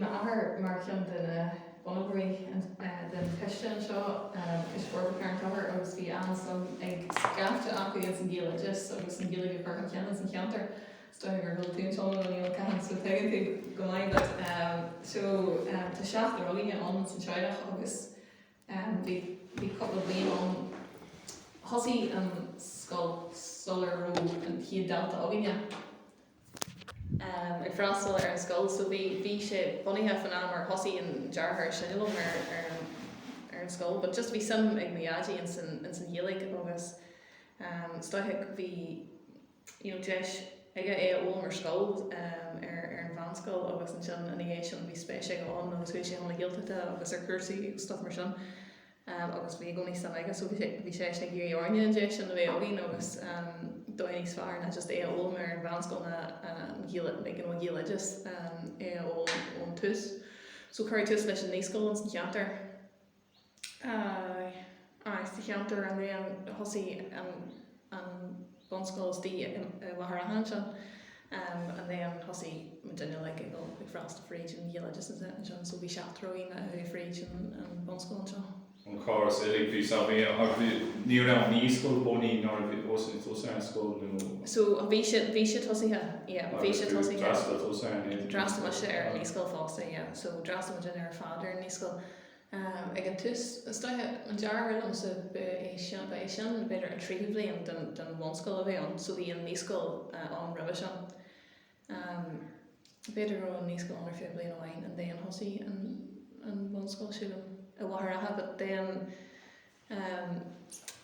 me athair mar cheann den bhunaitheoirí den Feirste anseo is fuair Carn Tóchair agus bhí ansom ag scafte acu an gColáiste agus an gColáiste chuir cheann an cheantar stoig gur thul tún seán íon caian so tegann tú go maiid so tá seacht ar roiine an san teirech agus bhí couple of bliain an thosaí an scoil solar road an Iardhalta roiine ag freastal ar an scoil so bhí sé bunaithe fan mar thosaí an dearthar sinilm ar an scoil, but just bhí sim ag maiadí in san Ghaeilge agus stoithe bhí deis ige óil mar scoil ar an Bunscoil agus an sin an é sin bhí spéise go an agus bhí sé an Iardhalta agus ar cúrsaí agus stuff mar sin agus bhí gcónaí san aige so bhí sé ag gníomhaire an déis sin a bheith óín agus dóí sfar na just é óil mar an Bunscoil na Ghaeilge é óil ón tús so chuir tús leis an níoscoil an san cheantar is the cheantar an bhí an thosaí an Bunscoil tí Labhrann Aoife and then thosaí Virginia like ag freastal Fríd an Ghaeilge an sin so bhí seaachtaróí na Fríd an Bunscoil an seo. An choras ilig bhí sa bhí ní raibh níoscoil bunaí ná bhí osna Tóchair an scoil so bhí sé thosaithe bhí sé thosaithe drasta Tóchair drasta mar sé ar an níoscoil fásta so drasta mar ar fáidir ar níoscoil ag an tús stoithe an dearthar am sa é sin beidir an trí bliain den Bunscoil a bheith an so bhí an níoscoil an roimhe sin beidir an níoscoil an 5 bliain amháin an dé an thosaí an Bunscoil siúd a bhhartha, but then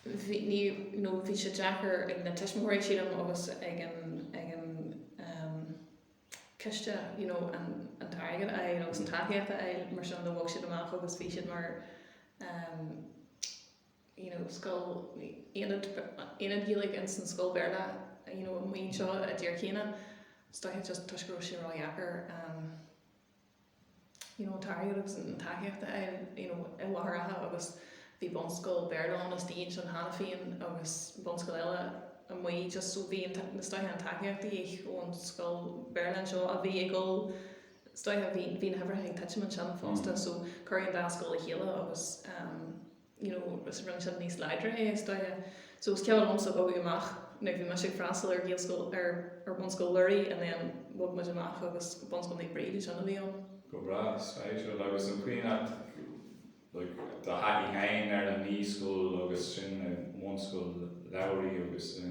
bhí sé deachar ag na teismóirí siúd agus ag an ciste an target agus an thaithí mar sin do bhg siad amach agus bhí siad mar scoil iad Ghaeilge in san scoil Bríd muon seo a dtír chéanna stoithe just tuisgur sé ráheachar athair agus an thaithí i bhhartha agus bhí Bunscoil Bríd an tíon sin hana féin agus Bunscoil eile a muí just so bhí na stoithe an thaithí ón scoil Bríd seo a bhí agóil stoithe bhí na hebrethe ag teitseman sin fásta so chuiríonn dá scoil a chéile agus rinne sin níos leidirthe stoithe so is ceann lomsa go amach na bhí me sé freastal ar Ghaeilscoil ar Bunscoil Lurry and then bhg mu amach agus Bunscoil ní Bríd sin a bhí an. Go bras, agus an cuioine de haí hain ar an níoscoil agus sin Bunscoil Lowry agus in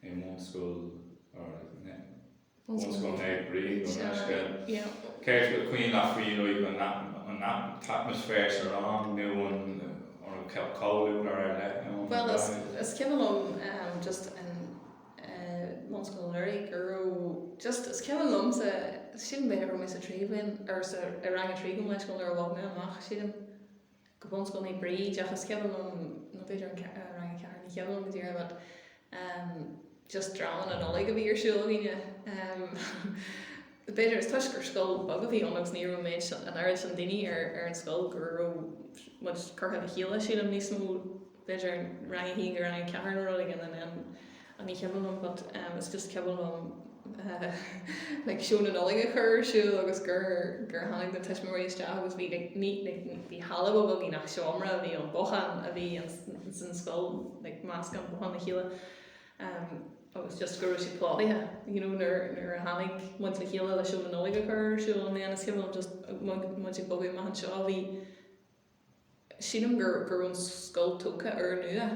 Bunscoil Bunscoil Bríd Céir go cuioine nach bhí an atmosfér an nó an cáú ar well, is ceann just in Bunscoil Lurry gur just is ceann lomsa sin beidir go mis a tríblin ar a rang a trígum leis go ar bhag mé amach siad go Bunscoil ní Bríd achas ceann nó beidir an rang a Carn ní ceann go dtíar but just drawn an olig a bhí ar siúlaíine beidir is tuisgur scoil bag a bhí an agus níor méid an air san daoine ar an scoil gur muid chutha a chéile siad am níos mó beidir an rang a hí gur rang a Carn rolig an ní ceann but it's just ceann like siún an olige chur siú agus gur hánig na teismóirí isteach agus bhí halh go bhí nach seomra bhí an bochan a bhí san scoil más an bochan na chéile agus just gur si pláthaithe nar hánig mu le chéile le siún an olige chur siú an éana ceann just mu si bogí maithan seo bhí sinam gur an scoil tócha ar nua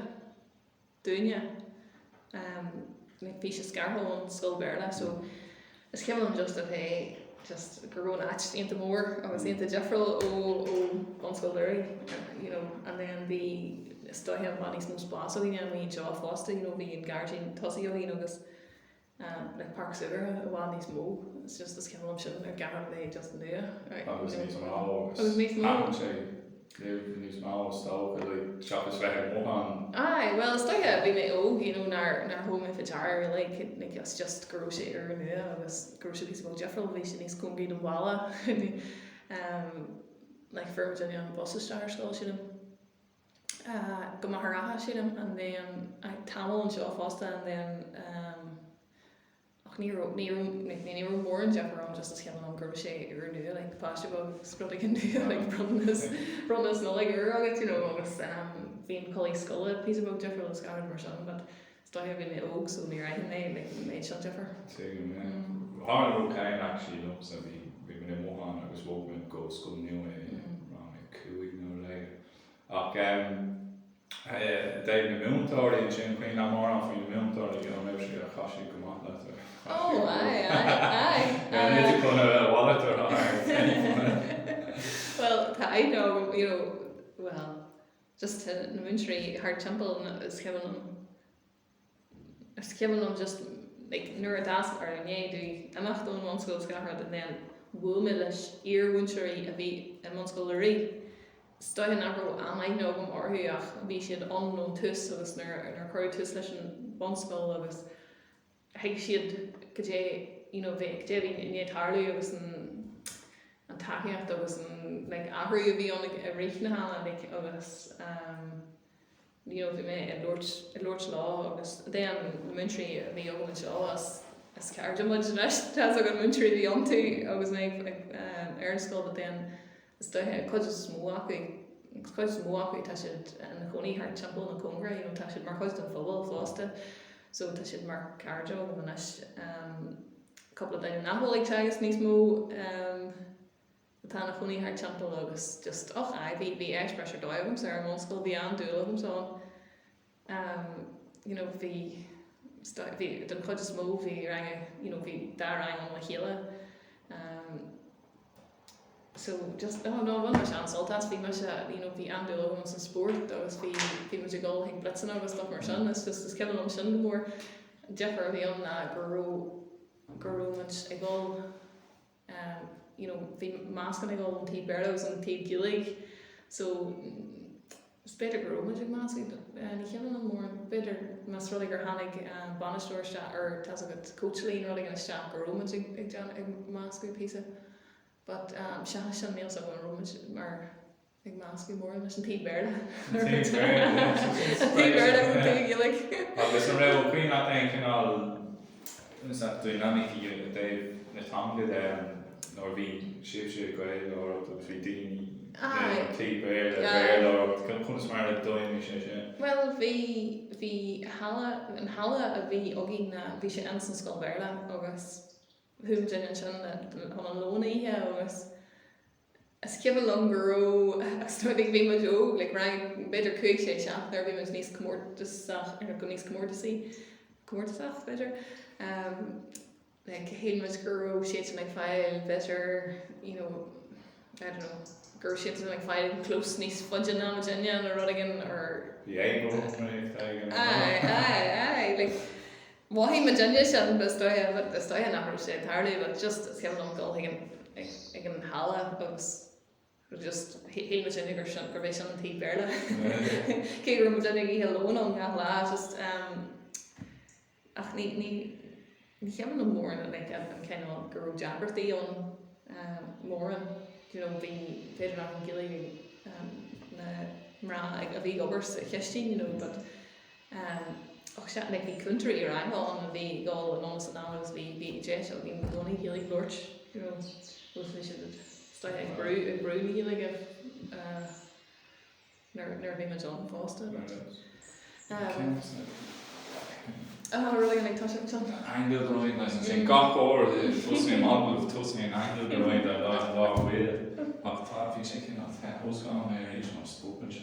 dúine bhí sé scarthol an scoil Bríd so is ceann just a bheith just gurún ionta mór agus ionta defriil ó Bunscoil Lurry and then bhí stoithe an níos mó spás aíine an bhí seo fásta bhí an gáirtín tosaí aín agus le park sugar a bháin níos mó it's just is ceann sin ar gar bheith just an nua agus níos mó níos má stáil go seachas bheith móhan well stoithe bhí mé óg nar thum if athair it's just gurú sé ar nua agus gurú sé bhí defriil bhí sin níos cumgaí an bhála for Virginia an bosaisteir scoil siad go maitharatha siad and then tamil an seo fásta and then ní mór an Jeffar an just cheann an gur sé ar nu like pastebog scrolling can do like brunnas no like agad agus bhíon colí scoile piece of Jeffar le scar mar sin, but sta have been oak so near I made shot Jeffar. Hard kind actually no so we been Mohan agus walking go school Gníomhaire cúig nó le David na múntóirí an sin chuoin am mar an faoin na múntóirí an mé sé a chaisiú go maith le oh aye níl chun a wallet well I know well just na múntrí hard temple is ceann just like nuair a das ar an éadú amach don Bunscoil scarad and then bhuaime leis iarbhunscoil a bhí an Bunscoil Stoithin agro am I know gom orthuach bhí siad an tus agus nar chuir tus leis an Bunscoil agus heag siad go dé bhí ní tarlú agus an takeíocht agus an like athraí a bhí an a réithna hála agus bhí mé a Lord lá agus then na múntrí a bhí ogan seo as cairdemuid leis tá a an múntrí bhí antú agus mé ar an scoil, but then chuid smóacu tá siad na choní hart temple na congra tá siad mar chuid an fóbal fásta so tá siad mar cardio go leis couple daine nachhol ag teagas níos mó tá na choní hart temple agus just bhí eispreisir dóibhms ar an Bunscoil bhí an dúlahms bhí den chuid smó bhí range bhí dá rang an le chéile so just no bhfuil mar sean soltas bhí mar bhí andú an san sport agus bhí mar ggóil ag blitzen agus stuff mar sin is just ceann an sin go mór Jeffar bhí an gurú much ag ggóil bhí máscan ag ggóil an tíad beardos an tíad gilig so is beidir gurú much ag másc ní cheann an mór beidir mas rudig gur hánig banisteoir ar tá a go coachlín rudig an isteach gurú much ag másc písa. But se sin níl a bhfuil roid mar ag máscí mór leis an tíad bearda. Tíad bearda go tíad gilig. Agus an raibh cuioine an cinál is that dynamic na tanga nó bhí siúd gael ó bhí daoine tíad bearda ó chun mar le dóim sé. Well bhí an hala a bhí ógin bhí sé an san scoil bearda agus whom sin an an lónaíthe agus ceann long gurú stoigh bhí mar jo le rang beidir chuig sé seach ar bhí mar níos cummórtasach ar go níos cummórtasach beidir le héad mar gurú siad ag fáil beidir I don't know gur siad ag fáil clós níos fudgean ná Virginia na rudigan ar Wahí Virginia sin stoithe nach sé tarlaí, but just ceann an ggóil ag an hala agus just hé Virginia gur bhéh sin an tíad bearda. Cé gur Virginia í lón an ga lá just ach ní cheann an mór an ceann gurú deacrachtaí an móran bhí féidir nach an gilig mrá a bhí obers a cheistí but och se like bhí country ar agáin a bhí gáil an ámas an ámas bhí jet a bhí gcónaí hilig Lord bhí si stoithe ag brú hilig nar bhí me John fásta ruí ag tá sin Angel groin leis an sin gachóir tusaí mábúh tusaí an angel groin de láhfuil ach tá bhí sé cin ósán mé éis mar spópan sé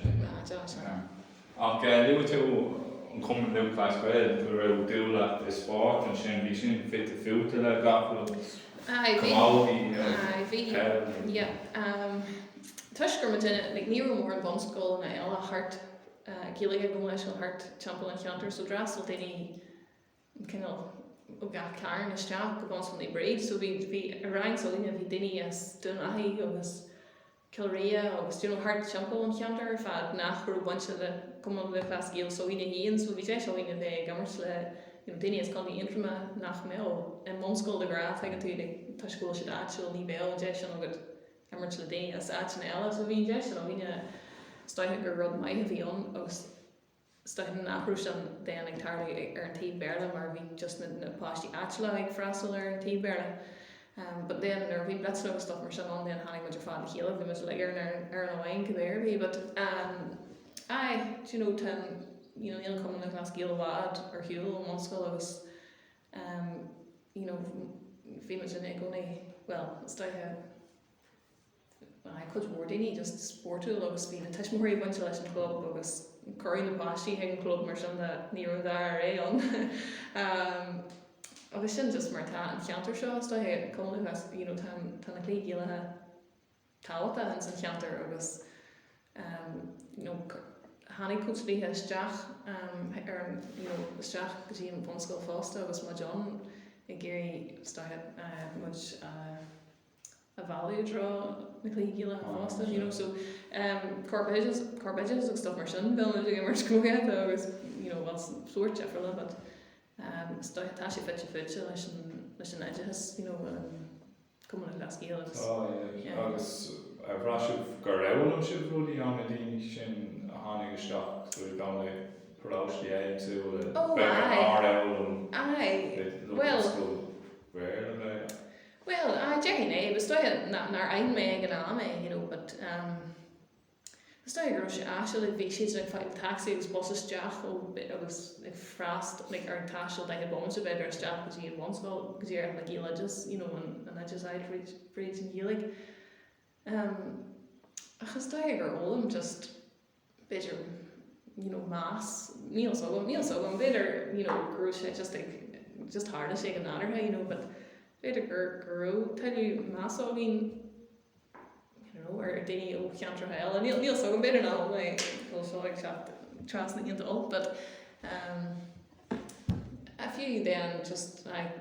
ach luú tú an cuman leúchlás gael tú raibh dúla is sport an sin bhí sin fit a fiúta le gapú tuisgur man duine ní mór an Bunscoil na eile hart gilige go leis an hart champion an cheantar so drastal daoine cinál ó ga Carn isteach go Bunscoil na Bríd so bhí a rang so lína bhí daoine as dunaí agus Kilrea agus hart champion an cheantar fad nach gur bunse le cum le fast gil so hína híon so bhí sé hína bheith gamars le daoine is gan intrama nach mé an Bunscoil de graf ag an tú tá scoil si áil ní bé an de agad gamars le daine as áit eile so bhí de hína stoithe gur rud mai a bhí an agus stoithin nachrú sin den ag tarlaí ar an taobh béarla mar bhí just na páistí atla ag freastal ar an taobh béarla. But then there bhí bletsló stuff mar sin an den hánig muidir fád chéile bhí muidir le ar an bhain cibéir but tan níl cum na glas gíal bhád ar hiúil Bunscoil agus bhí muidir ag gcónaí well stoithe chuid mór daoine just sportú agus bhí na tuismóirí buinte leis an club agus choirí na páistí ag an club mar sin de níor dar é an agus sin just mar tá an cheantar seo stoithe cóna tan na clí gíalathe táhata an san cheantar agus hánig cúrsaí isteach ar isteach go dtí an Bunscoil fásta agus má John i ggéirí stoithe muid a bhailú drá na clí gíalathe fásta so corbeidges agus stuff mar sin bhil muidir mar scóthe agus bhil suirt efrla but stoithe tá sé fitte leis an aideas cumna glas gíal agus bhráisih go raibhlam sibh rudaí an na daoine sin a tháinig isteach so gan le próistí é tú le Well, Jerry né, but stoithe nar ein me an am but stoithe gur sé actually bhí siad ag fáil taxi agus busasteach agus ag freast ar an taisiil ag bónsa beidir isteach go dtí an Bunscoil go dtí ar le gColáiste an aideasáid Bríd an Ghaeilge. Achas stoithe gur ólam just beidir más níl so beidir grú sé just hard sé an nádartha but beidir gur tailú más ágin ar daoine ó cheantar heil níl so beidir ná le seo ag trasna íonta op but a few then just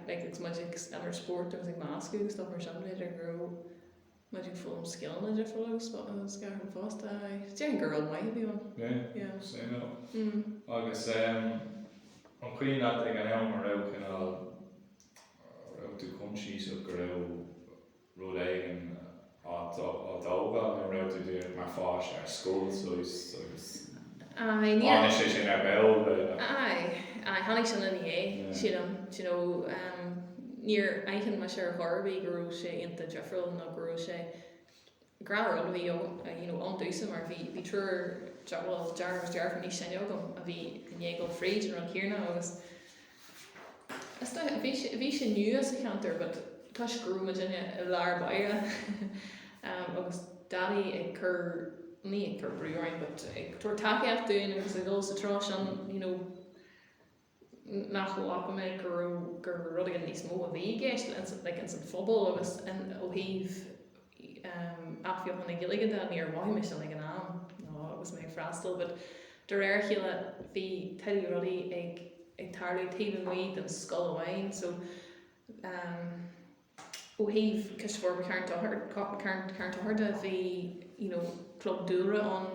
it's magic ever sport agus ag máscú stuff mar sin beidir gur magic full skill na different agus gar an fásta Jerry girl might be one sé nó agus an chuoine ag an eam mar raibh tú chumsí so go raibh rud éigen ádága nó raibh tú dtír mar fáis ar scóil sé sin ar béal hánig sin in é siadam níor aichen me sé ar thorbaí gurú sé inta Jeffrill nó gurú sé grárad bhí andúsa mar bhí trúr dearfa ní sin agam a bhí gnéagol fríd ar an chéarna agus bhí sé nniu as a cheantar but tá scrú Virginia i lár baire agus daddy ag chur ní ag chur brúáin but ag tuair takeíocht dún agus ag dul sa trá sin nach go me gur rud an níos mó a bhí gceist an san fphobal agus ó híh afhioch an Ghaeilge níor maithim me sin ag an am agus mé freastal but de réir chéile bhí tailí rudaí ag tarlaú taobh muid an scoil amháin so ó híh cosfuir Carn Tóchair bhí club Dhoire an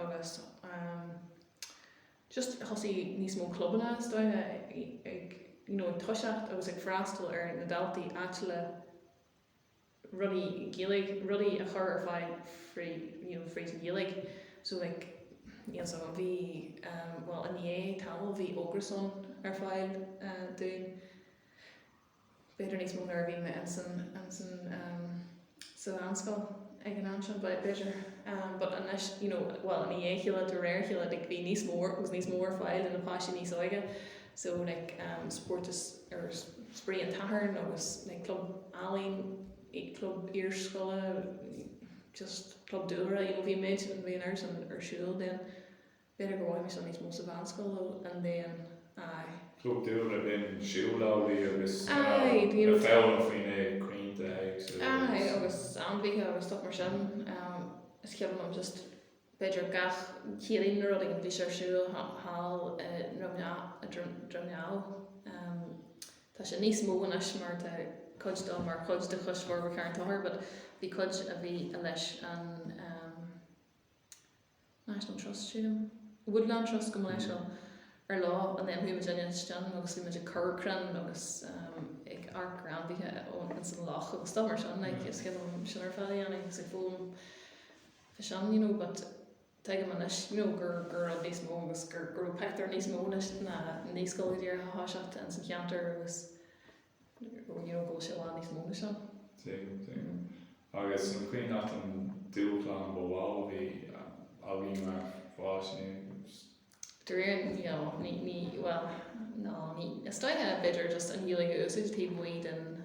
agus just chosí níos mó clubbanna stoithe ag tuiseacht agus ag freastal ar na daltaí atla rudí Ghaeilge a chur ar fáil frí Ghaeilge so so bhí in é tamil bhí ógrason ar fáil dún beidir níos mó nar bhí me an san anscoil ag an anseo beidir but unless in é chéile de réir chéile bhí níos mór fáil in na páistí níos óige so sportas ar sprí an tathair agus club Alín club iarbhunscoil just club Dhoire bhí méid an bhí ar siúd den beidir go bhhaim san níos mó sa Bunscoil and then club Dhoire bin siúláí agus féil faoine crainte agus anmhíthe agus stop mar sin is ceapan am just beidir gach chéalainn rud an bhí siúil hall dromneáil tá sé níos mó an mar chuid dá mar chuid de chusfuir Carn Tóchair but bhí chuid a bhí a leis an National Trust Woodland Trust go leis ar lá an then bhí Virginia stan agus bhí muidir curcran agus ag arcran bhíthe an san lách agus tá mar sin is ceann sin ar fáil agus ag fóm fi sin but Take man gur an níos mó agus gur pectar níos mó na níos scoidir a háiseacht an san cheantar agus go se bhá níos mó se. Agus an chuoine an dúplán bhá bhí a bhí mar fáisní. Dhoire ní well ná ní stoithe beidir just an dhéalaigh úsáid tí buí den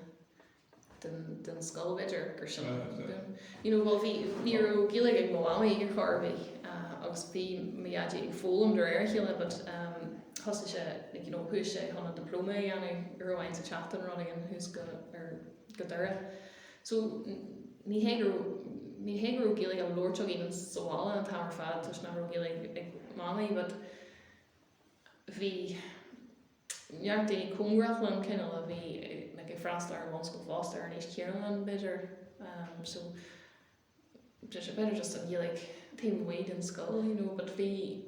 scoil beidir gur sin. Bhil bhí níor gíalaigh móáí gur chorbí agus bhí méiadí ag fólam Dhoire chéile, but thosa sé thuis sé chuna diplóma dhéanamh arhain sa teachtain running hús go Dhoire. So ní hégur gíalaigh an lúirteach íon sála an táir fad tus na gíalaigh ag mánaí, but bhí nearttaí cúngrachlan cinnal a bhí ag freastar ar Bunscoil fásta ar níos cheann beidir, so beidir just an dhéalaigh taobh muid an scoil, but bhí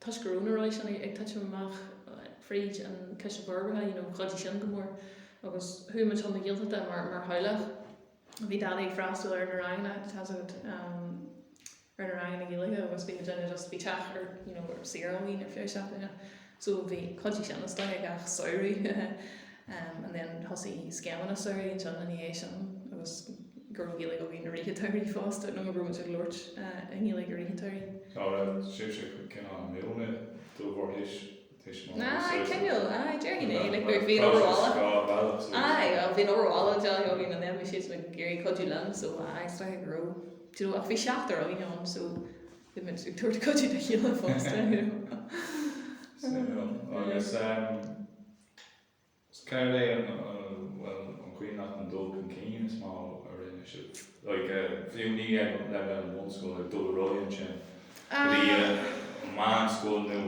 tuisgurúna roiis ag tuise amach fríd an ceise barbathe, chuidí sin go mór agus thuúid chun na Iardhalta mar Hailech. Bhí dána ag freastal ar na Ragna tasúd ar na Ragna Ghaeilge agus bhí déine just bhí teach ar saoráín ar feirste. So bhí chuidí sin na staigh ach soirí and then thosaí scamanna soirí an sin na sin agus gur Ghaeilge go bhí na ritheoirí fásta nó go muid Lord an Ghaeilge ritheoirí. Tá sé cinná ména dú bhór ceann deargin é gur bhíon órála. Bhíon órála deag bhíon an éimi siad le géirí codú lem, so staigh grú. Ach bhí seachtar a bhíon, so bhí mit tuair codú na chéile fásta. Agus ceir é an chuoine an dul an cín is má a rinne si. Bhíú ní le an Bunscoil ar dul roiíonn sin. Bhí man scoil nó.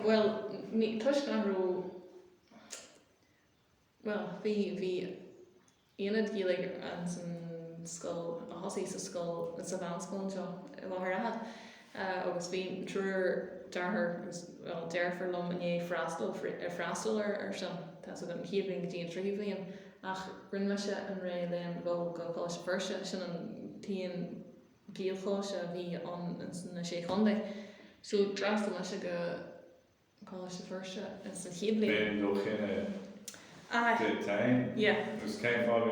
Well, ní tuisnarú bhí iad Ghaeilge an san scoil a thosaí sa scoil na sa bhunascoil seo i bhthar agus bhí trúr dearfar lom in é freastal ar sin tá so an chéadbhíon go dtíon trí bhíon ach rinne se an ré leon gColáiste Feirste sin an tíon gColáiste bhí an na sé chundaigh. So drasta me se go coslia Feirste in sa chéadbliain. Bhíon dul chinne de tain? Gus céim fád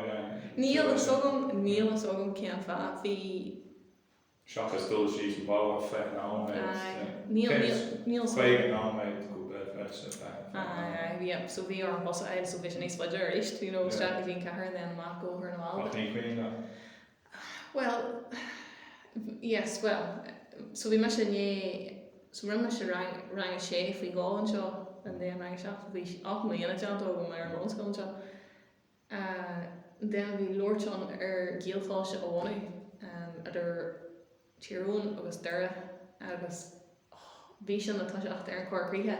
Níl is ógam ceann fad bhí seachas dul síos an bála fe Naomh Níl chuig Naomh go Feirste so bhí ar an bosa eil so bhí níos faidir ar éist, strategy bhíon cethir an then amach go ar an bháil. Ach ní chuoine? Well, yes, so bhí me sin so rinne se rang a sé faoi gáin seo an dé rang seach bhí 8 mlíana teanta go mar an Bunscoil seo. Den bhí Lortán ar Ghaeilge óhhainú idir tíorún agus Dhoire agus bhí sin na tuiseach ar an cuaircríthe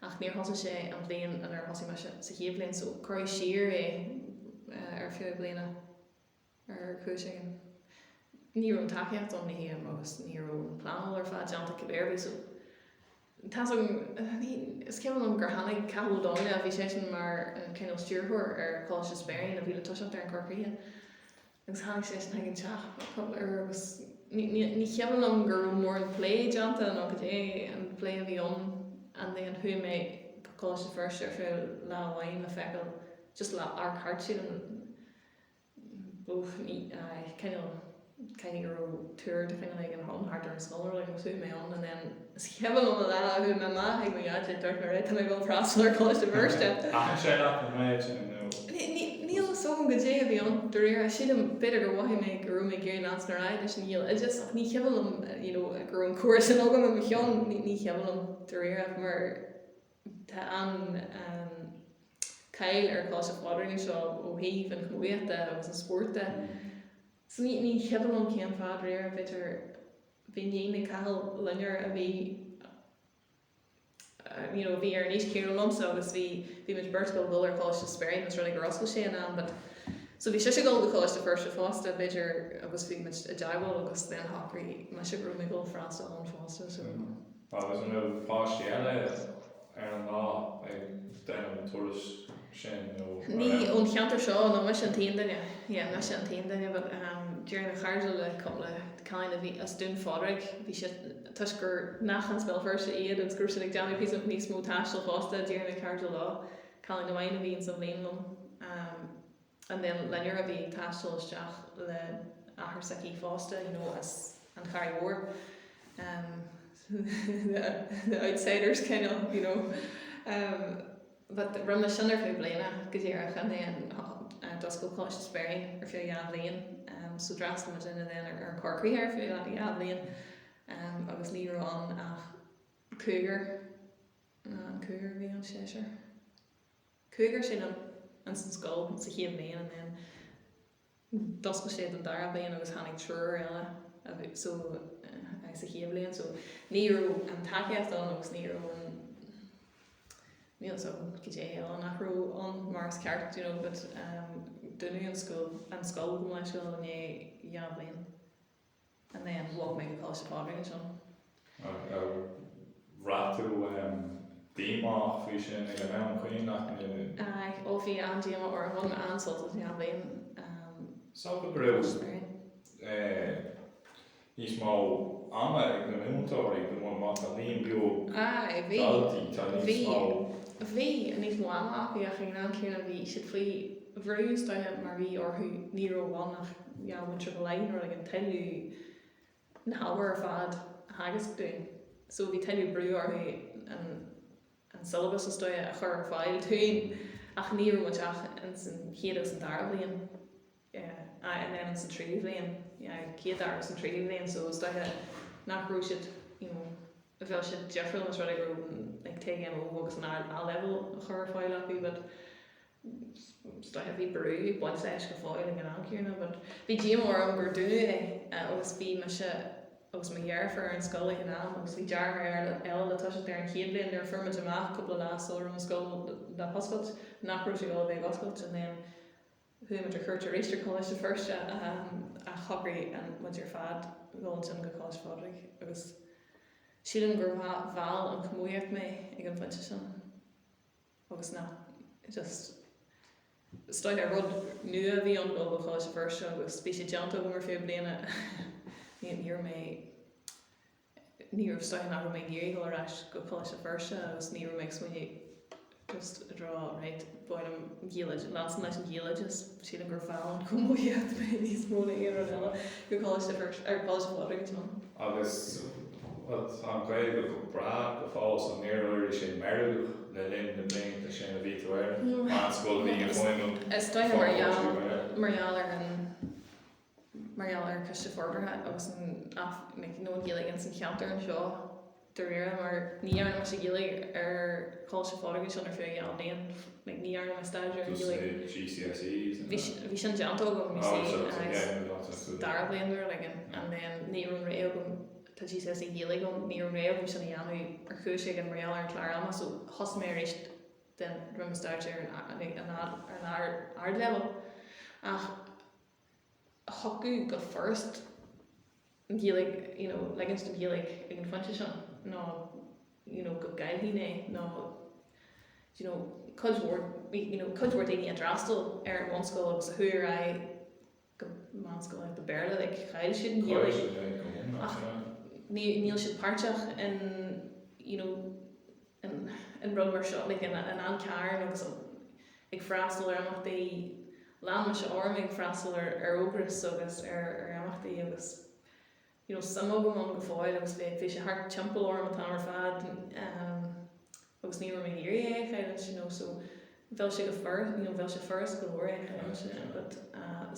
ach níor thosa sé an bblion an ar thosaí me sa chéadbliain, so chuir siar ar fiú bliana ar cúrsaí. Níor an takeíocht an híam agus níor an plánal ar fad deanta cibéirbí, so is ceann an gur tháinig ceathlú dáine a bhí sé sin mar an cineál stúrthóir ar Coláiste Spéireann a bhí le tuiseach ar an cuaircríthe. Agus tháinig sé sin ag an teach agus ní cheann gur mór an plé deanta nó go dé an plé a bhí an dé an thuú mé Coláiste Feirste ar fiú le bhhain le feiceáil just le ar cartú an kind of tour to kind of like an home harder and smaller like I'm doing my own and then it's heavy on that who my ma like my dad did dark right and I go Frostler college to Feirste. I'm sure not the way to Neil so good day beyond Dhoire I should have better go walking my room my gear lance na ride and Neil it just ní heavy a growing course and all going to young ní heavy Dhoire mar ta an Kyle or cost of watering shop ó híh and chmuoitheachta agus an sporta. So ní cheann ceann fad réir a beidir bhí dhéana cathal linear a bhí bhí ar níos céann lomsa agus bhí muid Bunscoil go ar Coláiste Spéireann was runnig Roscoil sé an but so bhí sé go Coláiste Feirste fásta beidir agus bhí muid a deagháil agus den hapaí me se grú mé go Frasta an fásta so. Agus an páistí eile ar an lá ag déanamh sin Ní ón cheantar seo nó me an taon daine me an taon daine but during the Chardal a couple of kind of as dún fodrig bhí sé tuisgur nachan spell Feirste iad agus gúrsaí ag deanna pí níos mó taistil fásta during the Chardal lá cáin go mhaine bhíon sa bhléanlam and then lenar a bhí taistil isteach le athair sací fásta as an chair mór the outsiders kind of but rum sinnar fé bliana go dtíach an then gColáiste Spain ar fé Iardhalta so drastam it in then ar corcaí ar fé Iardhalta agus ní an ach cúgar bhí an séir cúgar sin an san scoil sa chéad blian and then doscail sé an dara blian agus hánig trúr eile so sa chéad blian so ní an takeíocht an agus ní an níl so go an nachrú an mars ceart but dúnú an scoil go mai scoil an Iardhalta and then walk me gColáiste fádraigh an ratú dímach fao sin ag an chuoin nach óhí an díama or bhun ansoltas Iardhalta Sá go breú níos má ama ag na múntóirí go mór má tá líon bio bhí a níos mó ama bhí a chuin an céanna bhí siad faoi bhrús daithe mar bhí orthú níróhánach winter go lein or an teilú na habar fad hagus dún so bhí teilú brú orthú an syllabus is stoia a chur fáil tún ach níú muteach an san chéad san dara blian and then an san trí blian céad dar san trí blian so is stoia nachrú siad a bheith siad Jeffrey was really like taking agus an a level a chur fáil acu but stoia bhí brú buint leis go fáil an ancíúna but bhí díomór an gur dúnú agus bhí me se agus ma dhearfar an scoil ag an am agus bhí dear eile le tuise ar an chéad blian ar firma amach cúpla lá ó an scoil le hoscailt nachrú sé gáil bheith hoscailt and then who muid a chuirt a réistir cóiste Feirste a chograí an muid ar fad gáil sin gColáiste fádraigh agus sílan gur bháil an chmúíocht mé ag an finte sin agus ná just stoid ar rud nua bhí an gColáiste Feirste agus bhí sé deanta go mar fé bliana níor mé níor stoid nach mé níorí go leis gColáiste Feirste agus níor mé smuoine just a draw right buin am gColáiste lásan leis an gColáiste sílan gur fáil an chmúíocht mé níos móna ar an eile gColáiste Feirste ar Coláiste fádraigh agus an Ghaeilge go bra go fáil an néirí sin merú le linn na blian a sin a bhí Dhoire Bunscoil bhí a foiimú is stoithe marall ar Ciste Forbartha agus nó Ghaeilge an san cheantar an seo Dhoire mar ní ar mar sé Ghaeilge ar Coláiste fádraigh sin ar fé Iardhalta ní ar mar staidir ar Ghaeilge GCSEs bhí sin deanta go mí dar blianúir an then ní an ré go tá GCSE Ghaeilge go ní an ré go sin dhéanú ar chúise an marall ar an chláir ama so hos mé éis den rum staidir an ard level ach hocu go first Ghaeilge legann do Ghaeilge ag an finte sin nó go gailhíine nó cudhór daoine a drastal ar an Bunscoil agus a thuair go Bunscoil ag do bearla ag chail siad an Ghaeilge níl siad páirteach in rud mar seo an an-Carn agus ag freastal ar amachtaí lán me se orm ag freastal ar ógras agus ar amachtaí agus some go an go fáil agus bhí sé hart timpeall orm atá ar fad agus ní mé níorí chéile so bhil sé go bhil sé first go leir chéile but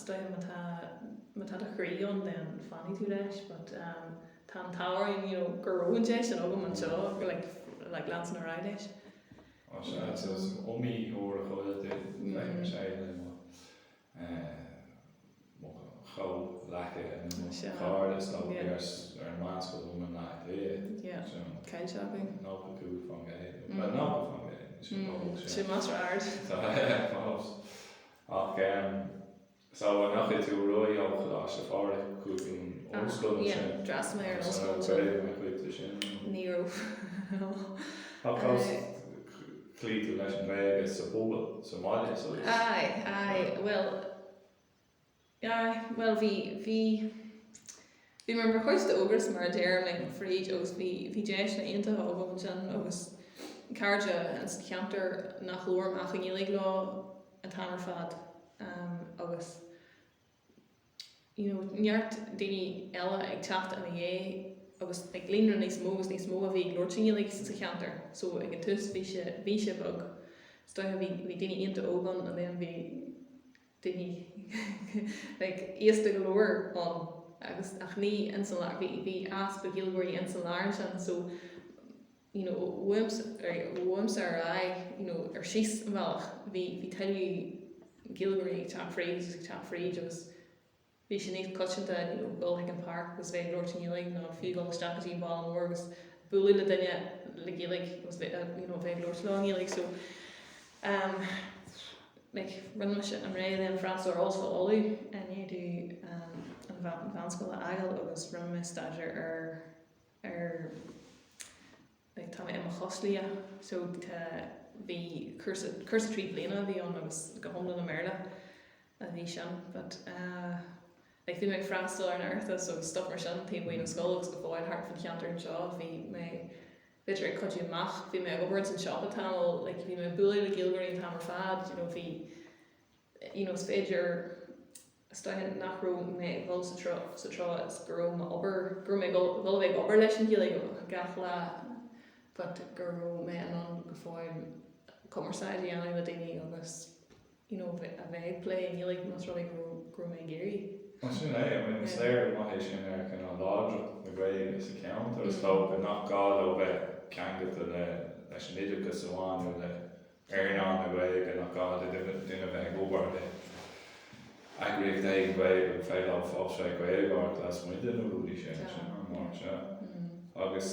stoithe mátá a chríon den fanní tú leis but tá an táir gur rointé sin agam an seo gur le glans na ráidéis omí ó a choilde le sé chó lecha an cádas nó bíars ar an Bunscoil bhfuil nach lé Cail shopping nó go fan Ghaeilge nó fan Ghaeilge sin más ard ach so nach tú roi á Coláiste fádraigh cúpin óscoil sin dras mé ar an óscoil sin níú clítú leis an Ghaeilge sa bóbal sa máile well Ja, well, bhí mar chuiste ógras mar déir le fríd agus bhí déis na aontaithe ógam sin agus cairde an cheantar nach chlór ach an gColáiste lá an tamar fad agus neart daoine eile ag teacht an dhé agus ag líonra níos mó a bhí glóirte gColáiste sa cheantar so ag an tús bhí sé bug stoithe bhí daoine aonta ógan a then bhí daoine éasta go leor an agus ach ní insular bhí aspa gilgóirí insular sin so worms ar ar síos bhealach bhí tailú gilgóirí teach fríd agus bhí sin níos coitianta bul an park agus bheith glóirte gColáiste ná fiúgáil strategy ball an agus bualadh le duine le Gcoláiste agus bheith glóirte lá gColáiste so rinne se an réad an Frans ar also olú an éadú an Bunscoil Aigeal agus rinne staidir ar tá am coslia so bhí cúrsa trí bliana bhí an agus go homlan na merle a bhí sin but bhí me freistal ar an airta so stop mar sin taobh an scoil agus go bháil hart fan cheantar an seo bhí me bitir ag coidú amach bhí me obair an shop atáil bhí me bualadh le Gcoláiste an tamar fad bhí spéidir stoithe nachró me bhil sa tro gur mé bhil bheith obair leis an Gcoláiste gach le but gur me an go fáil cúrsaí dhéanamh le daoine agus a bheith play an Gcoláiste mas ruí gur mé géirí. Sin é, is léir mai sin ar cin an láidre na Ghaeilge sa ceann agus tá nach gáil ó bheith ceangata leis an idirchas amháin le airnán na Ghaeilge nach gáil duine bheith óbar le aistriú ag Ghaeilge féile fábhse Ghaeilge ar glas muide nó rúdí sé mar se agus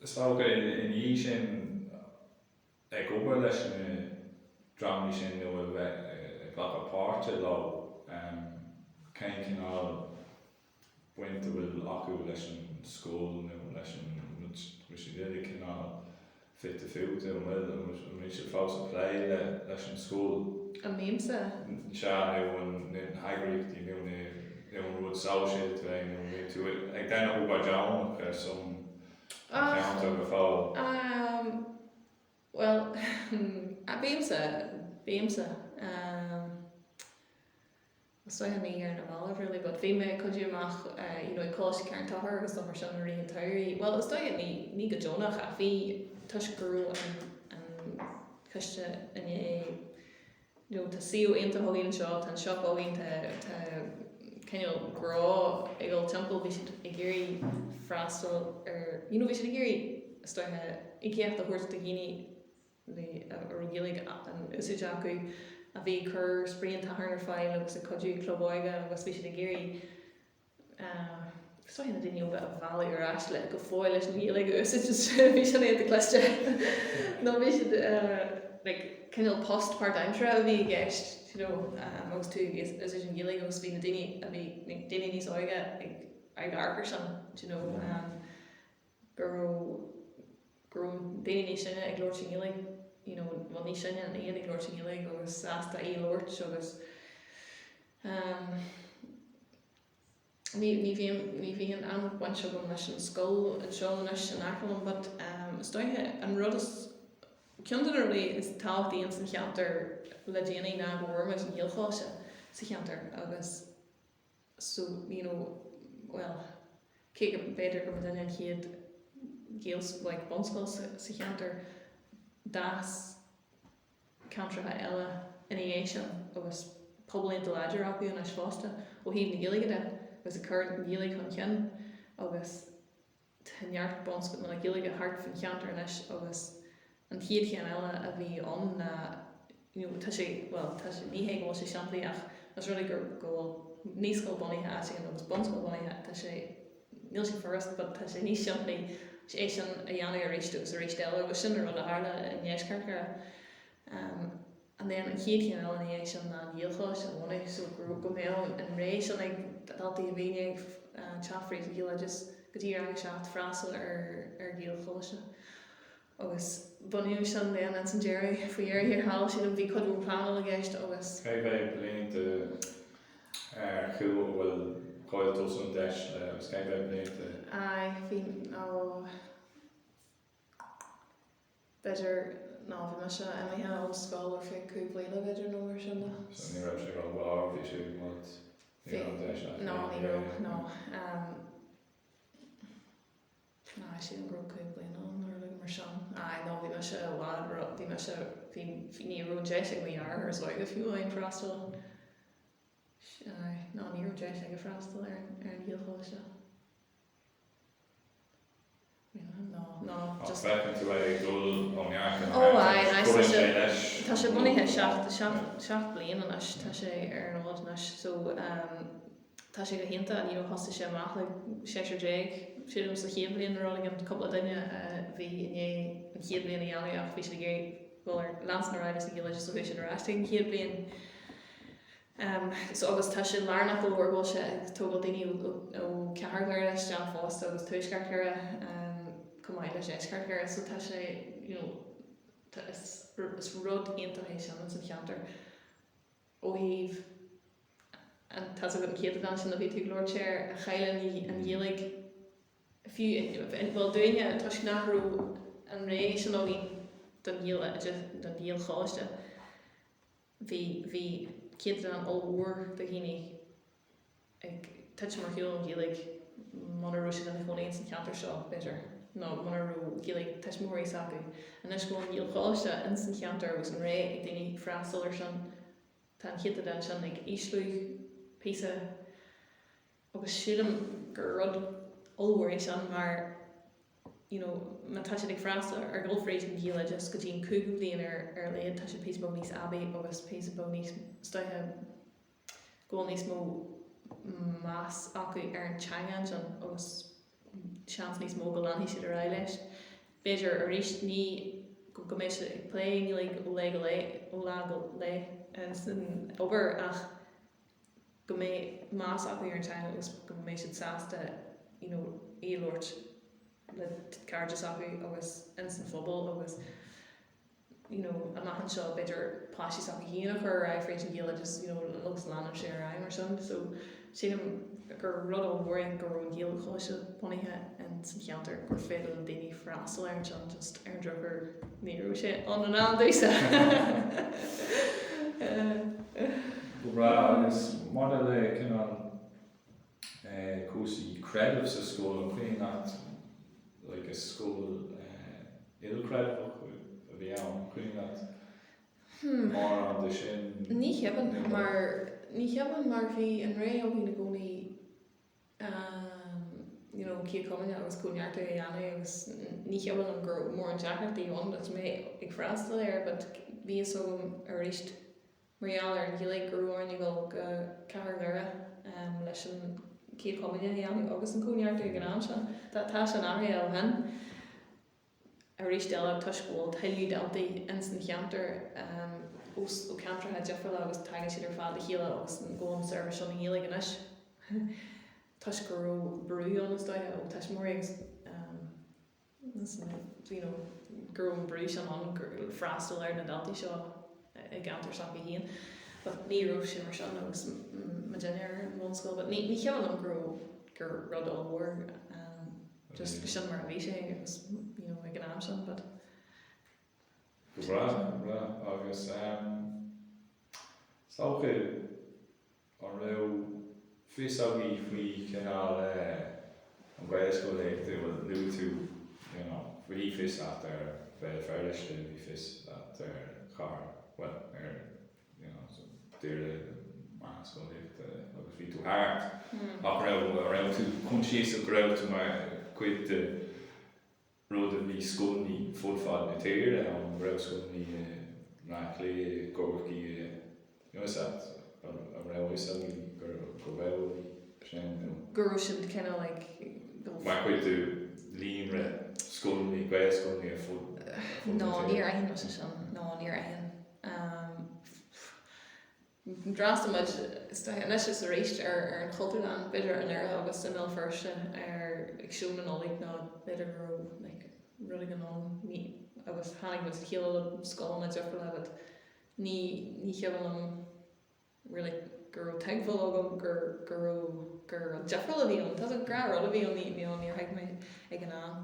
is fága in dhí sin ag óbar leis na dramí sin nó bheith like a páirte lá cén cinál buinte bhfuil acu leis an scoil nó leis an si déidir cinál fit a fiúte mé sé fás a plé leis an scoil. An méimsa? Se nó an aistriúchtaí nó an rud sáisiad nó tú ag déanamh ó baidján chu son cheantar go fáil. Well, a béimsa stoithe mí ar na bhalla really, but bhí me coidú amach ag coslia Carn Tóchair agus mar sin marí an tairí. Well, is stoithe ní go Jonach a bhí tuis gurú an chuiste tá siú aonanta thugaí an seo tá seo ógainn tá ceann grá ag gáil timpeall bhí si ag géirí freastal ar bhí si ag géirí stoithe i gceart a thuairt a gine ar Gcoláiste an úsáid acu a bhí chur spríonn athair ar fáil agus a coidú clubáige agus bhí si ag géirí stoithe na daoine ó bheith a bhealaí ar easle go fáil leis an Gcoláiste úsáid bhí sin éad a cluiste nó bhí si cinnal post part-time a bhí gceist agus tú is an Gcoláiste agus bhí na daoine a bhí daoine níos áige ag arcar sin gur daoine níos sinne ag glóirte Gcoláiste bhil ní sinne an iad ag glóirte Gcoláiste agus asta í Lord agus ní bhí an anhaint go leis an scoil an seo leis an aclaim, but stoithe an rud is ceantarlí is táchtaí an san cheantar le déanaí ná bhharrma an gColáiste sa cheantar agus so well cé go beidir go duine chéad géals like Bunscoil sa cheantar das cantratha eile in é sin agus poblaíonn do láidir acu an Feirste ó híomh na Gcoláiste agus a chur an Gcoláiste chun ceann agus neart Bunscoil na Gcoláiste hart fan cheantar leis agus an chiad cheann eile a bhí an tá sé níhé go sé seanplaí ach as ruí gur go níos go bunaithe agus Bunscoil bunaithe tá sé níl sé forrast, but tá sé níos seanplaí é sin a dhéanamh ar aistriú a réistéile agus sin ar a hála in dhéiscarcha an then an chiad cheann eile in é sin na Gcoláiste an bhnaigh so go mé an rééis sin ag daltaí a bhíine teafraí a Gcoláiste go dtí ar seacht freastal ar Gcoláiste agus bunaíodh sin léana an san Jerry faoi Iardhalta sin bhí codú plánal a gceist agus. Cé bheith bliain de chuú bhfuil coil 2010 agus cé bheith bliain de... Bhí beidir ná bhí me se imíthe an scoil ar fé cúig bliana beidir nó mar sin. So ní raibh sé go bhar bhí sé mod No, ní raibh, no. Ná sé an grú cúig bliana nó mar sin. No, bhí me se bhhad, bhí me se bhí ní rú deis ag mhíar ar sóig go fiú aon freastal. Ná ní rú deis ag freastal ar an gColáiste. No, just... Fecinn tú bheith dul ó nearcan. Tá sé bunaithe seacht bliana anas, tá sé ar an bhád anas, so tá sé go hénta a hosta sé amach le 6 siadm sa chéad bliana róla an coppla duine bhí an chéad bliana i anú ach bhí sé bhfuil ar lansan ar ráid sa gColáiste so bhí sé ar aiste an chéad blian. So agus tá sé lárnach go bhfuil sé tógáil daoine ó cearthair leis John Fásta agus tuaiscearthaire cumáid leis éiscearthaire, so tá sé, is rud aontaithe sin san cheantar ó híomh an tá go an chéad an sin a bhí tú glóirteir a chaileann an dhéalaigh bhil duine tá sé nachrú an ré sin ó bhí don gColáiste bhí céad an óhúr do híine ag tuit mar hiúil an dhéalaigh manarú sin an chónaíonn san cheantar seo beidir nó manarú dhéalaigh teismóirí sacu an is go an gColáiste in san cheantar agus an ré ag daoine freastal ar sin tá an chéad an sin ag aistriú písa agus siadm gur rud óhúir sin mar man tá sé ag freastal ar ggóilfréid an gColáiste just go dtíon cúig bliain ar léad tá sé pís bó níos abaí agus pís bó níos stoithe ggóil níos mó más acu ar an teangeolaíochta sin agus seans níos mó go leanaí siad ar ráid leis. Beidir a rís ní go méid sé ag pléann ó lá go le san obair ach go méid más acu ar an teangeolaíochta agus go méid siad sásta ílóirt le cardas acu agus instant fphobal agus a maihan seo beidir pláisií acu híanach ar a fréid an gColáiste just lugus lánam sé ar aim mar sin, so sílam gur rud ó bhórin gur an gColáiste bunaithe in san cheantar gur féidir an daoine freastal ar an sin just ar an drogur níú sé an an dúsa. Bra agus mar le cinál cúrsaí creative sa scoil an chuoin at like a school ill-credible a bhí ann chuoin at mar an de sin. Ní cheapan mar bhí an ré ó bhí na gcónaí cí cumanne agus cúnearta a dhéanamh agus ní cheapan an gur mór an deacrachtaí an dat mé ag freastal ar, but bhí so a ríist marall ar an gColáiste gurúirní go cearthaire leis an cí cumanne a dhéanamh agus an cúnearta a gnáam sin. Tá sin áthra ó hen a ríist eile tuiscúil tailú deltaí in san cheantar ó ceantartha deafrail agus taigeann siad ar fád a chéile agus an ggóin service an gColáiste inis. Tuiscúil brú an stoithe ó teismóirí gur an brú sin an gur freastal ar na deltaí seo i gceantar sac a híon. But ní rúh sin mar sin agus ma déine ar an Bunscoil, but ní cheann an gur rud ó bhór just sin mar a bhí sé agus ag an am sin, but Bra agus stácha an raibh fiosagaí faoi cinál an gColáiste bhfuil luú tú faoi fios at ar Feirste bhí fios at ar Carn, well ar Dhoire gColáiste agus bhí tú háart ach raibh tú chun síos a raibh tú mar chuid de rud a bhí scoilní fódfáil na tíir an raibh scoilní nachlé gcóircí a raibh isagaí go bhfuil sin gurú sin cinna mar chuid tú líon ra scoilní gColáiste a fód. No, níor aithíonn was sin, no, níor aithíonn. Drastamid is is a réist ar an cultúr beidir an air agus an Feirste ar agsúil an ólaigh ná beidir rud an agus hánig was chéile scoil na deafra le ní cheann really gur teagfuil agam gur deafra a bhíon tá a gra a bhíon ní ar heag mé ag an an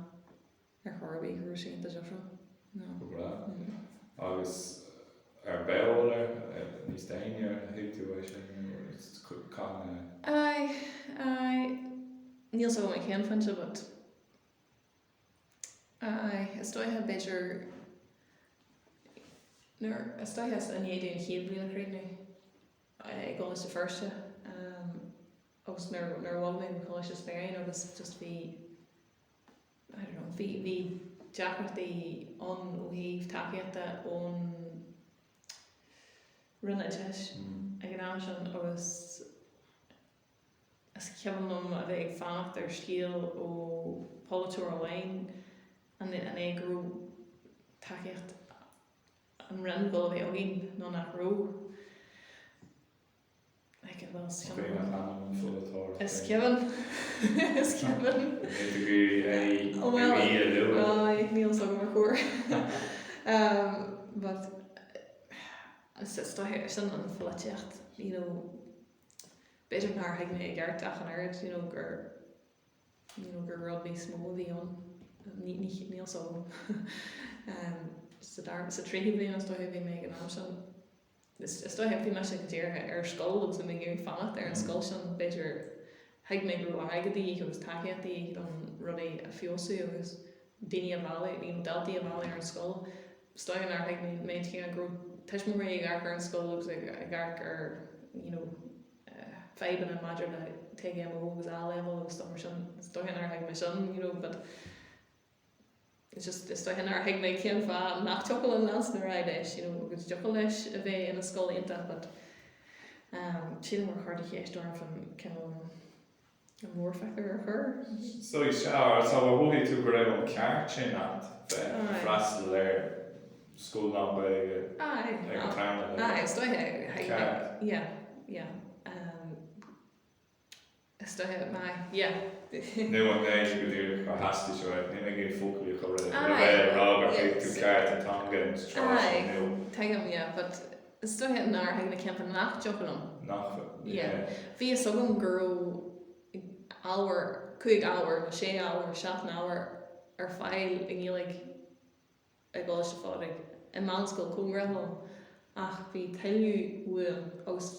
ar choirbí cúrsaí a deafra agus ar béir níos daine ar hiú níl so mé chéan fante, but is dóithe beidir is dóithe an éidir chéad bliana chréine ag gáis de Feirste agus nar bhhail mé coslia féin agus just bhí deacrachtaí an óíomh takeíochta ón rinne teis ag an am sin agus is ceann a bheith ag fannacht ar stíl ó cultúr amháin an éagrú takeíocht an rinn go bheith ógin nó nach ró ag an bhil sin is ceann níl so mar chóir but is stoithe sin an folateocht beidir nar haig mé ag gceart ach an aird gur rud mí smó bhíon níl so sa tríhí bliana stoithe bhí mé an am sin is stoithe bhí me sin go dtíortha ar scoil agus mé gur fannacht ar an scoil sin beidir haig mé gur aigedaí agus takeíochtaí an rudaí a fiosú agus daoine a bhela daltaí a bhela ar an scoil stoithe ar haig mé chéann grú teis mó ré ag ar an scoil agus ag ar feiban an maidir le teige mó agus A-level agus stoithe ar haig mé sin but it's just stoithe ar haig mé céan fá nach teocail an lás na ráidéis agus gColáiste a bheith ina scoilíonta but sin mar chuirde chéistóir fan an mórfeachar ar chur. So I tá bhí tú go raibh an ceart sin freastal ar scoil Naomh ag an tarna stoithe stoithe nu an éis go dtír go hasasta seo ní mé gé fócaí chu rá ar tú ceart an tangan teigem but stoithe nar haig na ceann nach deocanm bhí sogam gurú chuig ábhar sé ábhar 7 ábhar ar fáil i ngéalaigh ag gáiste fádaigh in Bunscoil cúmrathil ach bhí tailú bhuaim agus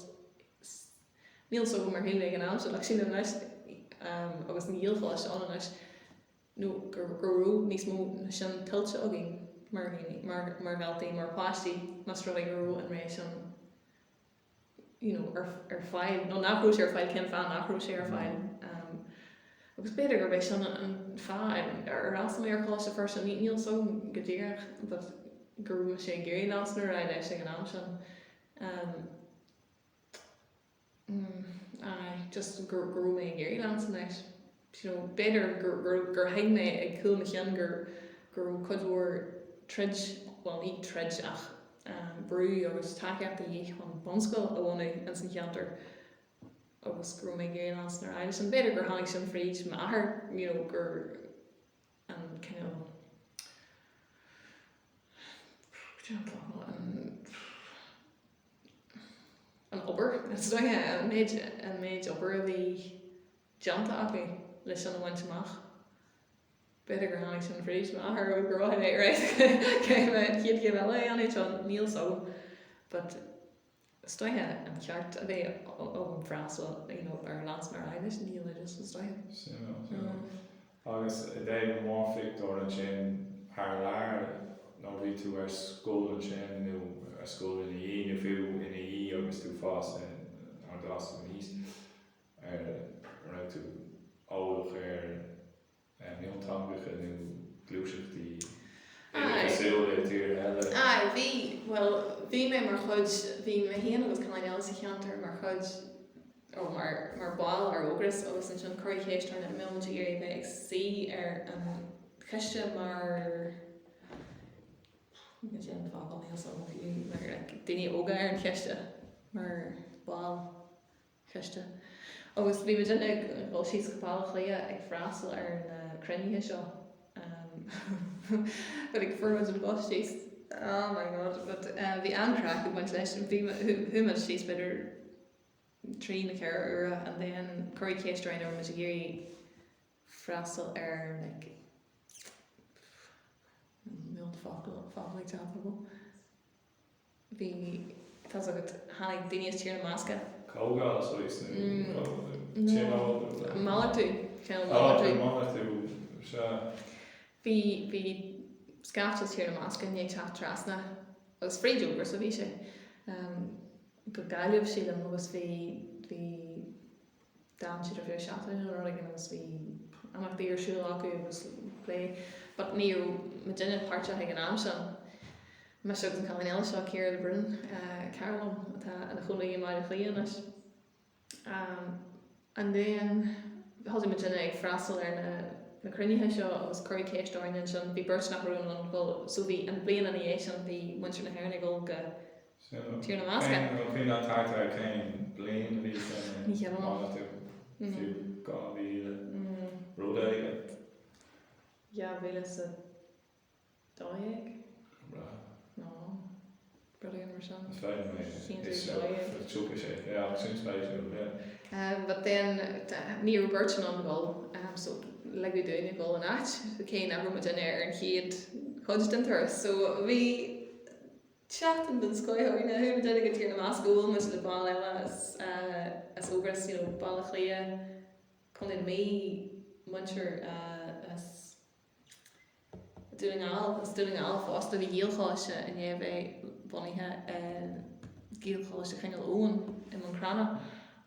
níl so go mar héile ag an am so sin an leis agus níl fáil an leis nó gurú níos mó sin tiltte agin mar bhealtaí mar páistí mas rud ag gurú an rééis sin ar fáil nó nachrú sé ar fáil cin fan nachrú sé ar fáil agus beidir gur béis sin an fáil ar as mé ar coslia Feirste níl so go dtíoch but gurú sé géirí nás na ráid leis ag an am sin just gurú mé géirí nás leis beidir gur haig mé ag cool na cheann gur cultúr trid ní trid ach brú agus takeíochta an Bunscoil a bhhainigh an san cheantar agus gurú mé géirí nás na ráid sin beidir gur tháinig sin fríd maithair gur an an obair an méid obair a bhí deanta acu leis an bhaint amach beidir gur tháinig sin fríd maithair ó gur bhaid é réit chiad go bhile an éit an níl so but stoithe an ceart a bheith ó an freastal ar lás mar ailes níl just an stoithe agus i d éag mórfictúir an sin thar lear nó bhí tú ar scoil an sin nó ar scoil ina dhí nó fiú ina dhí agus tú fás ar das an níos raibh tú ábhach ar neontangacha nó glúiseachtaí cosúla tír eile bhí mé mar chuid bhí mé héana agus cúrsaí sa cheantar mar chuid mar báil ar ógras agus an sin choirí chéistóir na milliúnta éirí bheith ag sí ar an cheiste mar daoine óga ar an cheiste mar báil cheiste agus bhí me sin ag bhil síos go báil chléa ag freastal ar na cruinnithe seo but ag furmas an bus síos. Oh my god, but bhí ancraach go buint leis thumas síos beidir trí na ceir ura and then choirí céisteáin ar muid a géirí freastal ar like mil fáglaigh teapla bhí tá agad hánig daoine tíar na másca Cógáil is mála tú ceann mála tú bhí scaftas tíar na másca ní teach trasna agus frídúgur sa bhí sé go gaiileh sílam agus bhí dáim siad a bhí seaachtain an roigan agus bhí amach bhí ar siúil acu agus lé but níor ma duine páirte ag an am sean me seach an chain eile seo céir le Labhrann Carlam atá an chulaí mar a chlíon is and then thosaigh ma duine ag freastal ar na crunithe seo agus choirí céisteáin in sin bhí burt nach rún an bhil so bhí an blian an é sin bhí muintir na hairna ggóil go tíar na másca Bhí an tátar céin blian bhí ní cheann mála tú fiú gá bhí róda aige ja bhíle sa Dhoire no brilliant mar sin féin mé is túca sé sin spéisiú but then ní burt an bhil so le go dúine ggóil an áit céin ebre mu duine ar an chiad chuid den thuras so bhí chat an Bunscoil na hu duine go tíar na máscúil mu le ball eile as ógras ball a chlia chun in mí muintir as dúingáil fásta bhí gColáiste in éibh bunaithe gColáiste cheann ón in an crana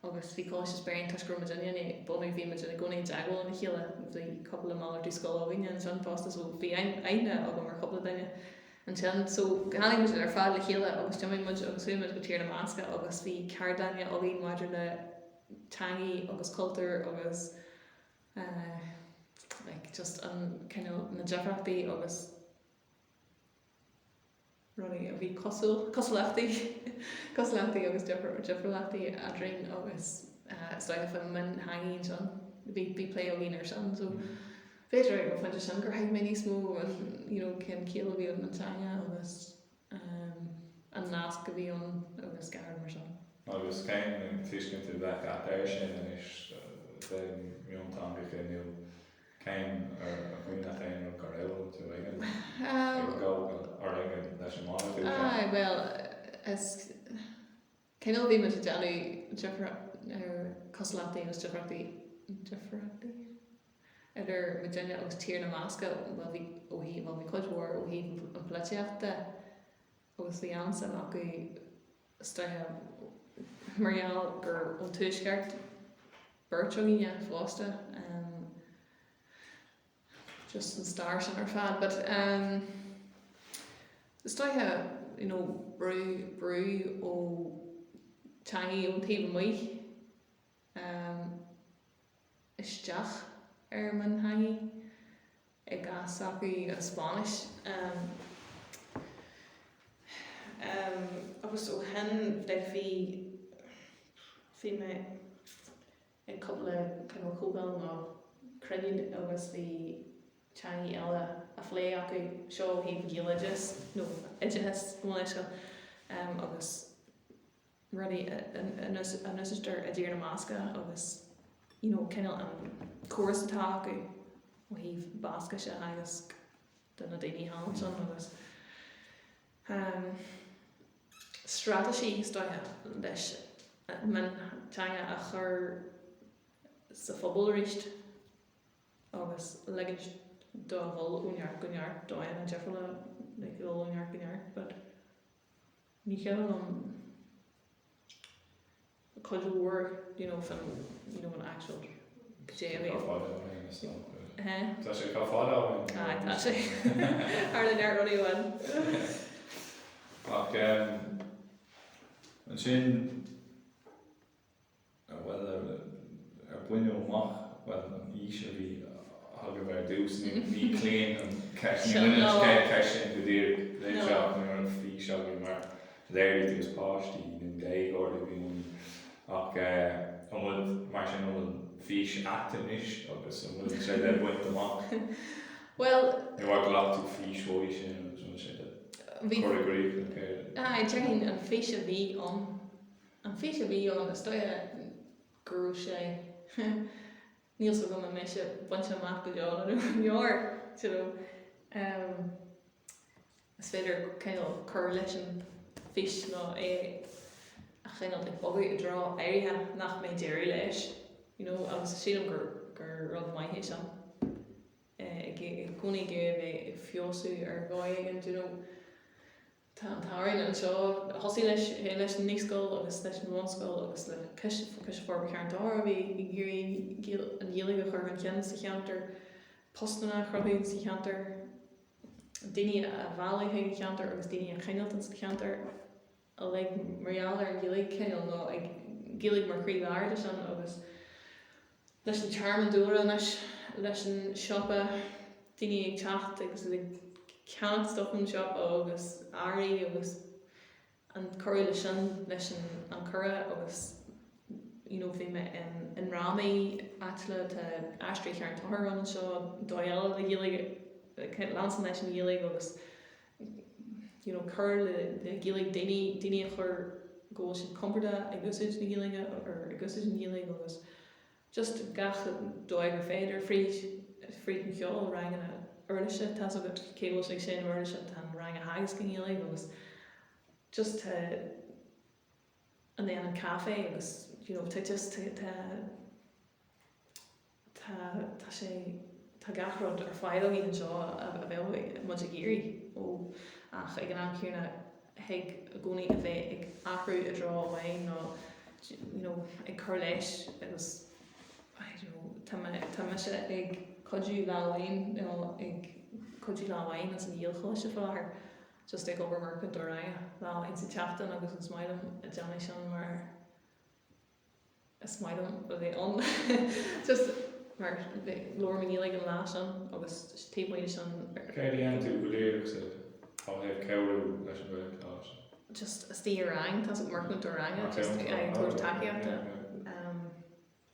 agus bhí cóiste spéin tuisgur ma duine bunaí bhí ma duine gcónaí deagháil na chéile bhí coppla málar dú scoil bhíine an sin fásta so bhí aine agam mar coppla duine an sin so ganig mu ar fáil le chéile agus tuimiid muid agus thuimiid go tíar na másca agus bhí ceir daine a bhí maidir na teangaí agus cultúr agus like just an kind of na deacrachtaí agus running a bhí cosláthí agus deacrachtaí a drin agus stoigh fan man hanging son bhí play a línar son so féidir go fan sin gur haid mé smó an cin céal bhí an tanga agus an nás go bhí an agus gar mar son agus céim tuiscin tú bheith athair sin is miontanga chéniu céim ar a chuoine féin ar garéil tú aigen ar gá ar aigen leis an mála tú well as cinál bhí me deanú ar coslátaí agus deacrachtaí idir me duine agus tíar na másca bhí chuidhór ó hí an pléann agus bhí ansa acu stoithe margheall gur an tuaisceart burtseoíine fásta just an star sin ar fad but stoithe brú ó teangaí ón taobh muoich isteach ar man hangaí ag gas acu an Spáis agus ó hen de bhí me ag coppla cógáil ná creinn agus bhí teangaí eile a phlé acu seo hí gColáiste nó idirhes mhaisce agus rudí an usisteir a dtíar na másca agus cinnal an cúrsaí acu ó hí básca se agus duna daoine háin son agus strategy stoithe leis man teanga a chur sa phobal ríist agus legaid do bhil úneart goneart dóin a deafla le go úneart goneart but ní cheann an cultúr fan an actual JV Tá sé cá fád áhain tá sé ar na neir ruí bhain ach an sin well ar buine amach well an íse bhí hagur bhar dús ní cléan an ceissin go dtír le seach mar an fhí seach mar léir dús páistí na déag or bhí ach an bhfuil mar sin an fhís actain is agus an bhfuil sé le buint amach Well, you want a lot of fish, voice, and so much. Choreography, okay. Jane and fish of V on. And fish of V on, it's cúrsaí. Níl so go me se bunch of math go John your is féidir kind of correlation fish no a kind of like bobby draw area nach me dairy leis agus sílam gur rud mai sem gúnig ge fiosú ar gáig táin an seo hosí leis ní scoil agus leis Bunscoil agus le cos for ceann Dhoire bhí gurí an dhéalaigh chur an cheann sa cheantar postna chrobhín sa cheantar daoine a bhalaithe cheantar agus daoine a cheann sa cheantar a le marall ar dhéalaigh ceann nó ag dhéalaigh mar chrí airde san agus leis an charm an dúra leis an siopa daoine ag teacht agus ceann stuff an shop agus airí agus an choir leis an chora agus bhí me in rámaí atla tá aistriú cheann Tóchair an seo Dhoire le dhéalaigh lánsan leis an dhéalaigh agus chur le dhéalaigh daoine a chur ggóil sin comporta ag gusid na dhéalaigh ar gusid an dhéalaigh agus just gach Dhoire gur féidir fríd an cheol rang an Urlisha tas a bit cable like saying Urlisha tan rang a hags can you like was just and then a cafe was to just ta gachrod ar fáil even seo a bheith much a géirí ó ach ag an anchúna heag a gcónaí a bheith ag athrú a drá amhain nó ag chur leis agus tá me se ag codú láhain ag codú láhain as an díalchóiste fáthir just ag obair mar chun Dhoire láhain sa teachtain agus an smaidm a deanna sin mar a smaidm a bheith an just mar lór mi níl an lá sin agus taobhhaide sin Céir an tú go léir sa á hebh ceú leis an bheith just a stí rang tá mar chun Dhoire just ag cúrsaí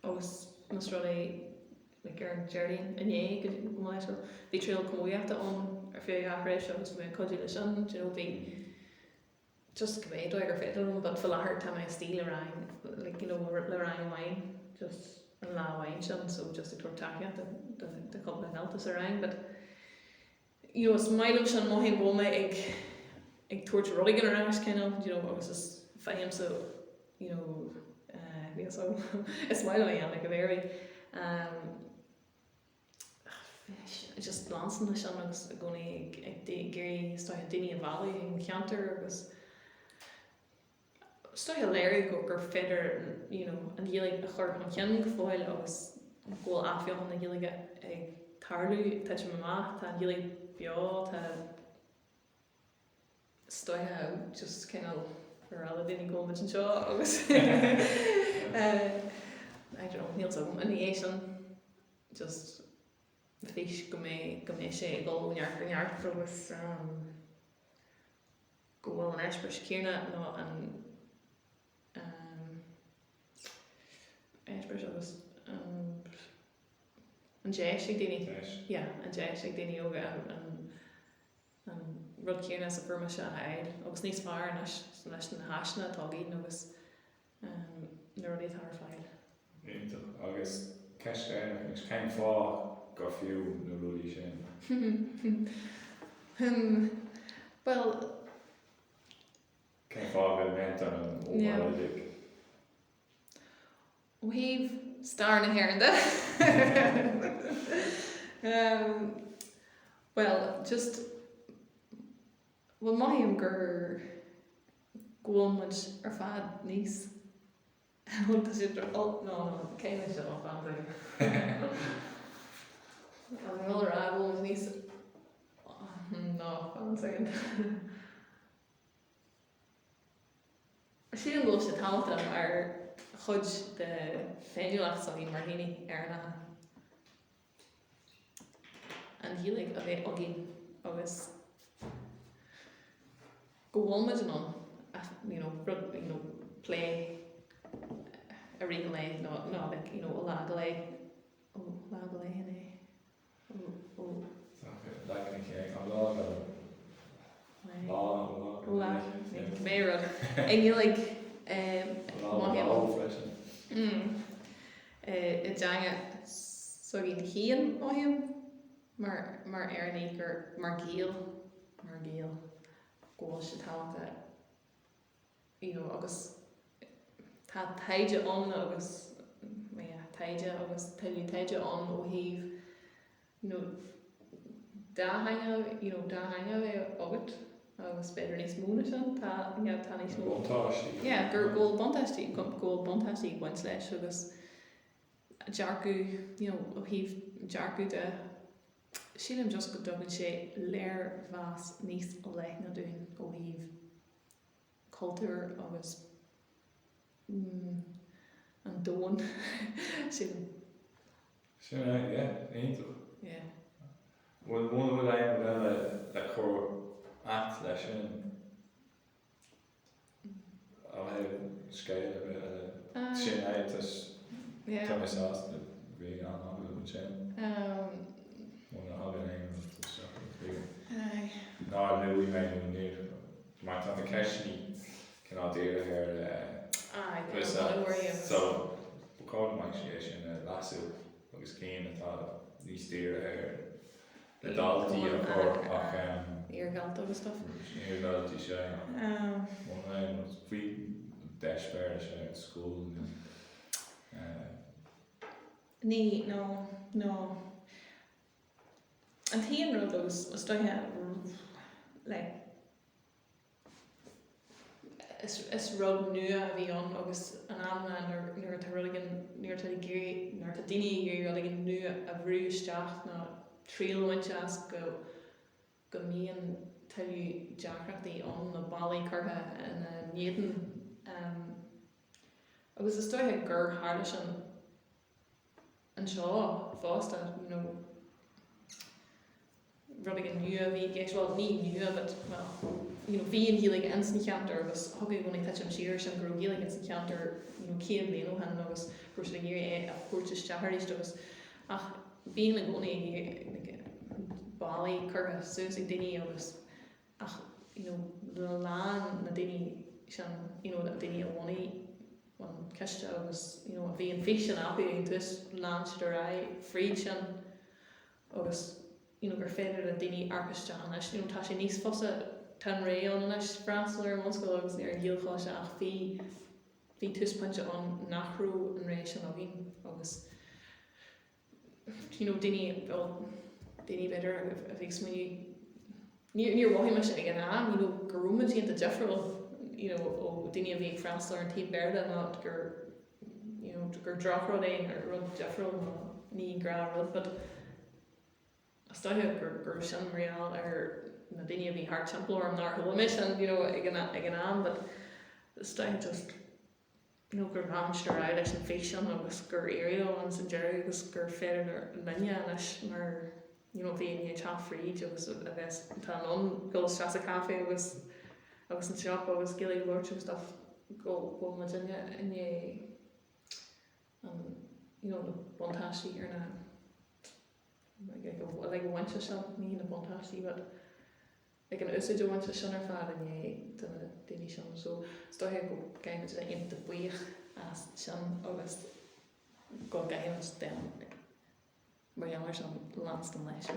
agus mas rud é gur Jardín iné go máisio bhí trial cúrsaí an ar fé athréis agus mé codú lei sin bhí just go bhéad ag ar féidir but for láthir tá mé stíl a rang le rang amhain just an láhain sin so just ag cúrsaí de laighhéaltas a rang but is maidm sin maithín bhfuil mé ag tuairt rudaigh an arás agus is féim so is maidm é an go bhéirí just lánsan lei sin agus gcónaí ag géirí stoithe daoine a bhalaí an cheantar agus stoithe léir gur féidir an dhéalaigh a chur an cheann go fáil agus ghfuil athbheoch na dhéalaige ag tarlú tá má tá dhéalaigh beá tá stoithe just cinál ar eile daoine ggóil an seo agus níl sam an é sin just fish go mé sé ggóneart agus go bhfuil an eispris cíarna nó an eispris agus an deis ag daoine an deis ag daoine óga an rud cíarna sa firma se aid agus níos fearr leis an háisna tágaín agus na rudí tar fáil agus ceiscein agus céim fá go fiú na rudí sin well céim fá go ment an óáidig we've star na hair well just maithím gur gúilmuid ar fad níos tá si no céine se á fan an bhfuil ar níos no fan second sí an ggóil sé talta ar chud de féideoireachta í mar daoine ar an dhéalaigh a bheith agin agus go bhfuilmuid an play a ring lei no like a lag lei like an log Lá, Mérad. Ige like I dteanga so gin cheann óhim mar airní gur mar gColáiste talanta agus tá taide an agus taide agus taide an ó híh dá hanga bheith agat agus beidir níos múna sin tá níos mú gur ggóil bontáistí baint leis agus dearcú ó híh dearcú de sílim just go dogann sé léir bheas níos leithne dún ó híh cultúr agus an dóin sílim. Well, one would I the core act lesson. I have scale a bit. She night as Thomas asked the being on with Chen. One of the name of the stuff. No, I knew we made one need. My time the Keshni cannot do her. So we called my creation lasso. I was keen. I thought these deer her. Iardhalta Iardhalta agus stuff. Iardhalta sé. One line was free dashboard at school. No. And he and those was doing like is rud nua a bhí an agus an amna nuair tá rudigan nuair tá géirí nuair tá daoine géirí rudigan nua a bhrúisteach na tríalhainte as go mííon taú deacrachtaí an na bailí curtha in na néadan agus is stoithe gur hála sin an seo fásta rudigan nua a bhí géis well ní nua but bhíon hí like instant cheantar agus thugaí gona teachim siar sin gur bhí like instant cheantar céad bliain ó han agus gur sé géir a cuairteoirí agus ach bhíon le gcónaí bailí curtha suas ag daoine agus ach le lán na daoine sin na daoine a bhhainaí an ceiste agus a bhí an fís sin acu ag tuas lán siad a fríd sin agus gur féidir a daoine arcaiste anis tá sé níos fosa tan ré an anis Bunscoil ar Bunscoil agus ar gColáiste ach bhí tuispointe an nachrú an rééis sin a bhín agus daoine beidir a bhíh smí níor bhaithime sin ag an am gurúma tíanta defriúil ó daoine a bhí Bunscoil an tí beirde ná gur drachród é ar rud defriúil ní gra rud but stoithe gur sin réal ar na daoine a bhí hart templóir an nar thuime sin ag an am but stoithe just gur rámiste ra leis an fééis sin agus gur éirí an san deir agus gur féidir linne leis mar bhí tá fríd agus a bheits tá an go stras a cafe agus an seop agus gilaí bhirte stuff go na duine inné an bontáistí ar na le go bhainte sin ní na bontáistí but ag an usaid ó bhainte sin ar fad inné duna daoine sin so stoithe go gaiime a inta buíoch as sin agus go gaiime den mar dhealar sin lástan leis